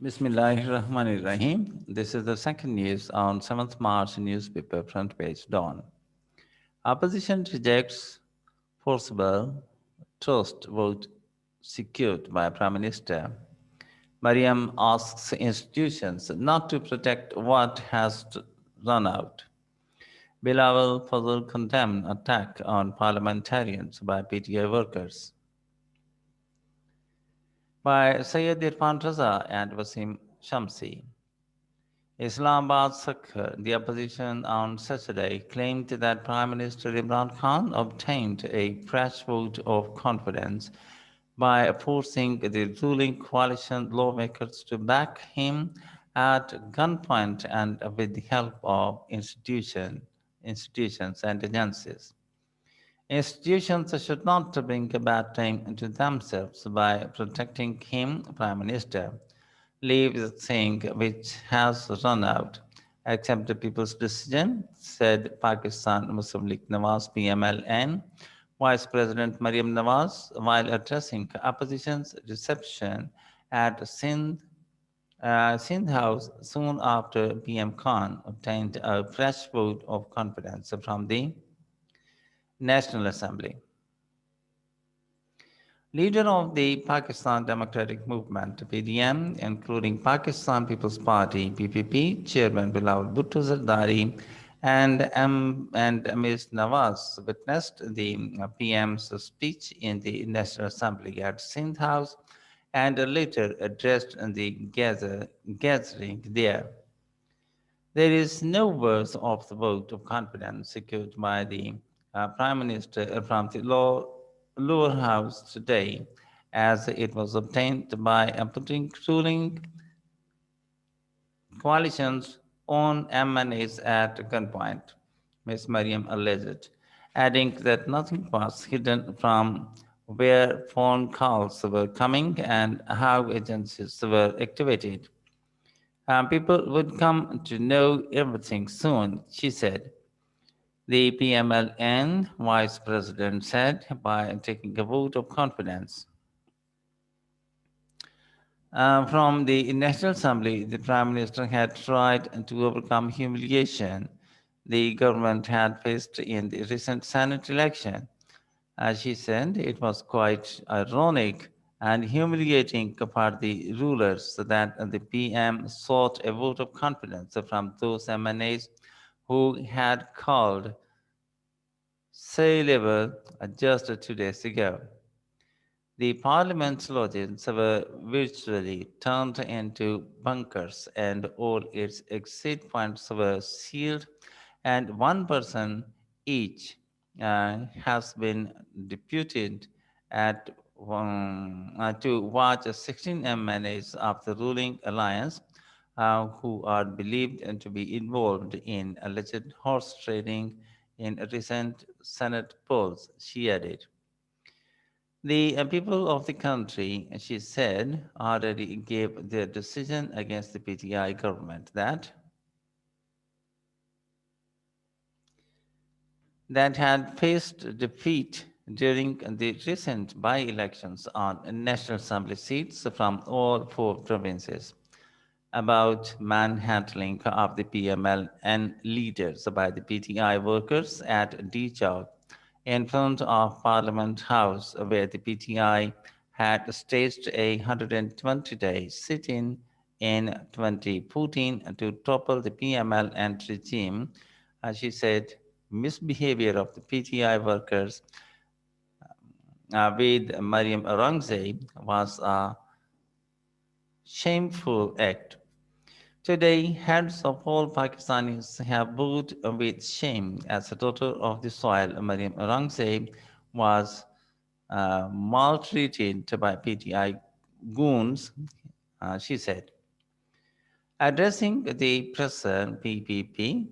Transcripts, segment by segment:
Bismillahirrahmanirrahim. This is the second news on 7th March newspaper front page dawn. Opposition rejects forcible trust vote secured by Prime Minister. Mariam asks institutions not to protect what has run out. Bilawal Fazl condemned attack on parliamentarians by PTI workers. By Sayyid Irfan Raza and Wasim Shamsi. Islamabad Sakh, the opposition on Saturday, claimed that Prime Minister Imran Khan obtained a fresh vote of confidence by forcing the ruling coalition lawmakers to back him at gunpoint and with the help of institutions and agencies. Institutions should not bring a bad name to themselves by protecting him, Prime Minister. Leave the thing which has run out. Accept the people's decision, said Pakistan Muslim League Nawaz PMLN. Vice President Mariam Nawaz, while addressing opposition's reception at Sindh House soon after PM Khan obtained a fresh vote of confidence from the National Assembly. Leader of the Pakistan Democratic Movement (PDM), including Pakistan People's Party (PPP) Chairman Bilawal Bhutto Zardari and Ms. Nawaz witnessed the PM's speech in the National Assembly at Sindh House and later addressed the gathering there. There is no words of the vote of confidence secured by the Prime Minister from the lower house today, as it was obtained by putting ruling coalition's own MNAs at gunpoint, Ms. Mariam alleged, adding that nothing was hidden from where phone calls were coming and how agencies were activated. People would come to know everything soon, she said. The PMLN vice president said by taking a vote of confidence. From the National Assembly, the Prime Minister had tried to overcome humiliation the government had faced in the recent Senate election. As she said, it was quite ironic and humiliating for the rulers that the PM sought a vote of confidence from those MNAs who had called say level just 2 days ago. The parliament's lodges were virtually turned into bunkers, and all its exit points were sealed, and one person each has been deputed at to watch 16 MNAs of the ruling alliance who are believed to be involved in alleged horse trading in recent Senate polls, she added. The people of the country, she said, already gave their decision against the PTI government that had faced defeat during the recent by-elections on National Assembly seats from all four provinces. About manhandling of the PML and leaders by the PTI workers at D Chowk in front of Parliament House, where the PTI had staged a 120-day sit-in in 2014 to topple the PML and regime. She said misbehavior of the PTI workers with Mariam Aurangzeb was a shameful act. Today, heads of all Pakistanis have bowed with shame as the daughter of the soil, Mariam Aurangzeb, was maltreated by PTI goons, she said. Addressing the presser, PPP,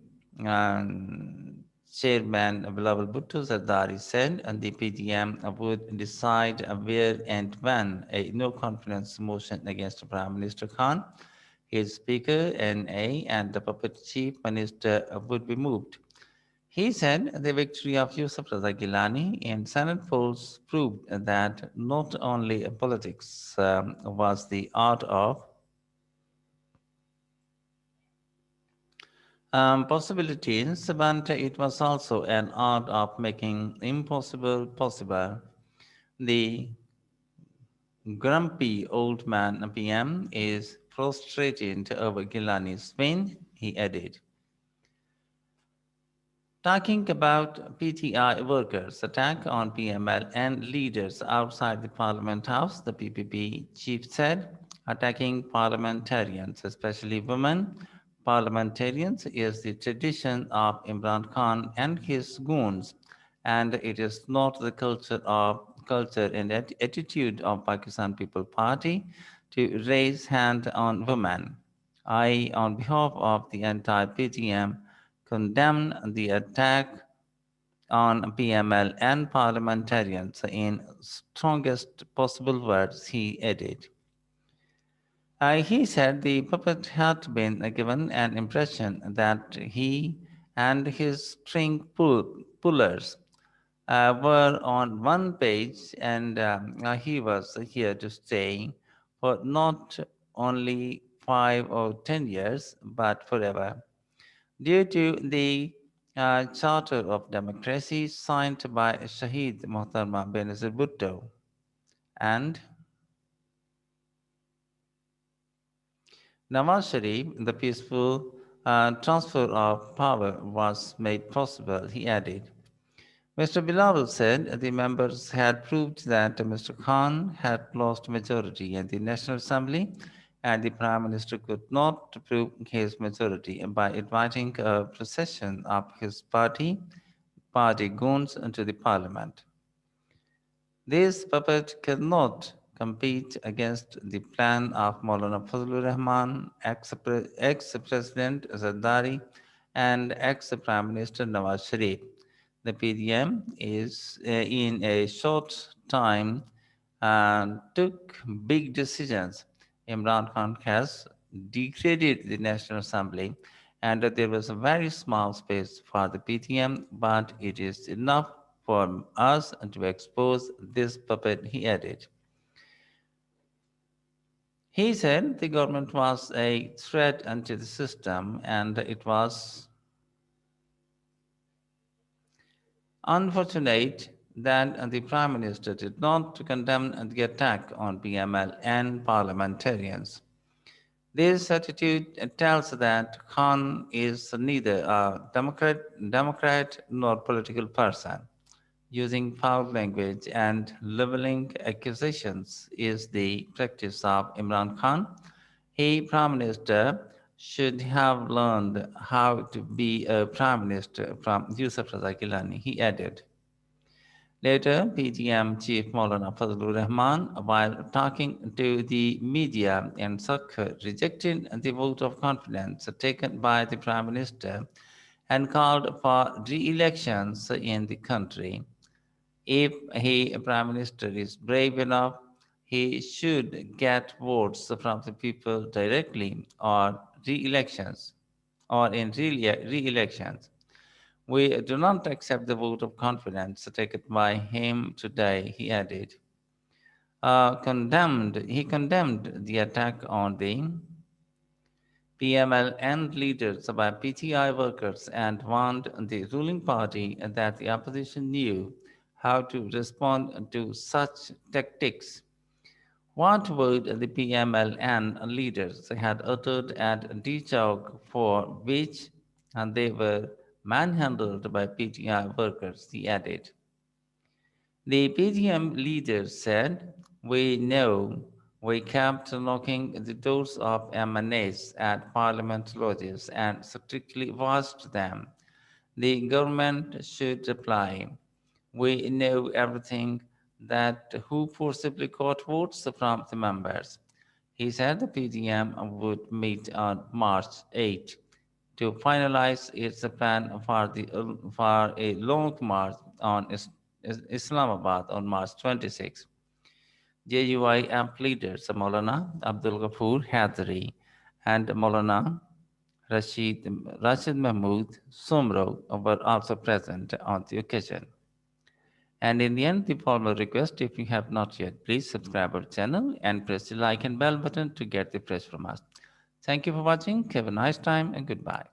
Chairman Bilawal Bhutto Zardari said the PDM would decide where and when a no confidence motion against Prime Minister Khan, his Speaker, NA, and the puppet Chief Minister would be moved. He said the victory of Yusuf Raza Gilani in Senate polls proved that not only politics was the art of Possibilities, but it was also an art of making impossible possible. The grumpy old man PM is prostrated over Gilani's pain, he added. Talking about PTI workers' attack on PML and leaders outside the Parliament House, the PPP chief said, attacking parliamentarians, especially women parliamentarians, is the tradition of Imran Khan and his goons, and it is not the culture and attitude of Pakistan People Party to raise hand on women. I, on behalf of the entire PTM, condemn the attack on PML and parliamentarians in strongest possible words, he added. He said the puppet had been given an impression that he and his pullers were on one page and he was here to stay for not only 5 or 10 years, but forever. Due to the Charter of Democracy signed by Shahid Mohtarma Benazir Bhutto and Nawaz Sharif, the peaceful transfer of power was made possible, he added. Mr. Bilawal said the members had proved that Mr. Khan had lost majority in the National Assembly and the Prime Minister could not prove his majority by inviting a procession of his party goons into the parliament. This puppet cannot compete against the plan of Maulana Fazlur Rahman, ex-President Zardari, and ex-Prime Minister Nawaz Sharif. The PDM is in a short time took big decisions. Imran Khan has degraded the National Assembly, and there was a very small space for the PTM, but it is enough for us to expose this puppet, he added. He said the government was a threat unto the system, and it was unfortunate that the Prime Minister did not condemn the attack on PML and parliamentarians. This attitude tells that Khan is neither a Democrat nor political person. Using foul language and leveling accusations is the practice of Imran Khan. He, Prime Minister, should have learned how to be a Prime Minister from Yusuf Raza Gilani, he added. Later, PTM Chief Maulana Fazlur Rahman, while talking to the media in Sakha, rejected the vote of confidence taken by the Prime Minister and called for re-elections in the country. If he, Prime Minister, is brave enough, he should get votes from the people directly or re-elections or in re-elections. We do not accept the vote of confidence taken by him today, he added. He condemned the attack on the PML and leaders by PTI workers and warned the ruling party that the opposition knew how to respond to such tactics. What would the PMLN leaders had uttered at D Chowk for which they were manhandled by PTI workers, he added. The PTM leaders said, we know we kept knocking the doors of MNAs at parliament lodges and strictly watched them. The government should reply, we know everything that who forcibly got votes from the members. He said the PDM would meet on March 8 to finalize its plan for a long march on Islamabad on March 26. JUIM leaders Maulana Abdul Ghafoor Hadri and Maulana Rashid Mahmood Sumro were also present on the occasion. And in the end, the formal request, if you have not yet, please subscribe our channel and press the like and bell button to get the fresh from us. Thank you for watching. Have a nice time and goodbye.